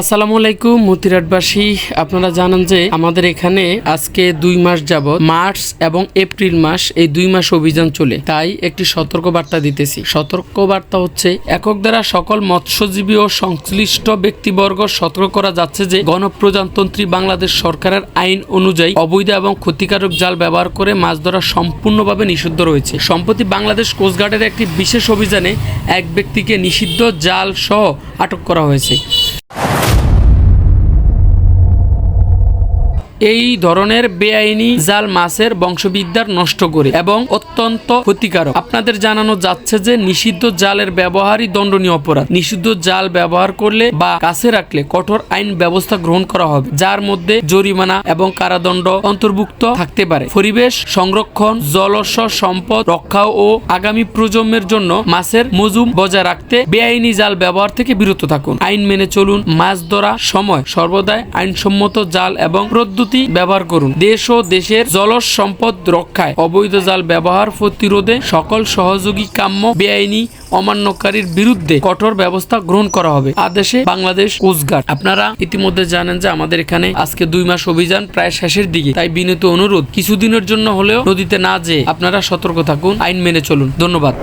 আসসালামু আলাইকুম মতিরাটবাসী, আপনারা জানেন যে আমাদের এখানে আজকে 2 মাস যাবত মার্চ এবং এপ্রিল মাস, এই 2 মাস অভিযান চলে। তাই একটি সতর্ক বার্তা দিতেছি। সতর্ক বার্তা হচ্ছে, একক দ্বারা সকল মৎস্যজীবী ও সংশ্লিষ্ট ব্যক্তিবর্গ সতর্ক করা যাচ্ছে যে গণপ্রজাতন্ত্রী বাংলাদেশ সরকারের আইন অনুযায়ী অবৈধ এবং ক্ষতিকারক জাল ব্যবহার করে মাছ ধরা সম্পূর্ণভাবে নিষিদ্ধ রয়েছে। সম্প্রতি বাংলাদেশ কোস্টগার্ডের একটি বিশেষ অভিযানে এক ব্যক্তিকে নিষিদ্ধ জাল সহ আটক করা হয়েছে। এই ধরনের বেআইনি জাল মাছের বংশবিদ্যার নষ্ট করে এবং অত্যন্ত ক্ষতিকারক। আপনাদের জানানো যাচ্ছে যে নিষিদ্ধ জালের ব্যবহারই দণ্ডনীয় অপরাধ। নিষিদ্ধ জাল ব্যবহার করলে বা কাছে রাখলে কঠোর আইন ব্যবস্থা গ্রহণ করা হবে, যার মধ্যে জরিমানা এবং কারাদণ্ড অন্তর্ভুক্ত থাকতে পারে। পরিবেশ সংরক্ষণ, জলস্ব সম্পদ রক্ষা ও আগামী প্রজন্মের জন্য মাছের মজুম বজায় রাখতে বেআইনি জাল ব্যবহার থেকে বিরত থাকুন। আইন মেনে চলুন। মাছ ধরা সময় সর্বদাই আইনসম্মত জাল এবং পদ্ধতি ব্যবহার করুন। দেশ ও দেশের জলজ সম্পদ রক্ষায় অবৈধ জাল ব্যবহার প্রতিরোধে সকল সহযোগী কাম্য বেআইনি অমান্যকারীর বিরুদ্ধে কঠোর ব্যবস্থা গ্রহণ করা হবে। আদেশে বাংলাদেশ কোস্টগার্ড। আপনারা ইতিমধ্যে জানেন যে আমাদের এখানে আজকে 2 মাস অভিযান প্রায় শেষের দিকে। তাই বিনীত অনুরোধ, কিছুদিনের জন্য হলেও নদীতে না যেয়ে আপনারা সতর্ক থাকুন, আইন মেনে চলুন। ধন্যবাদ।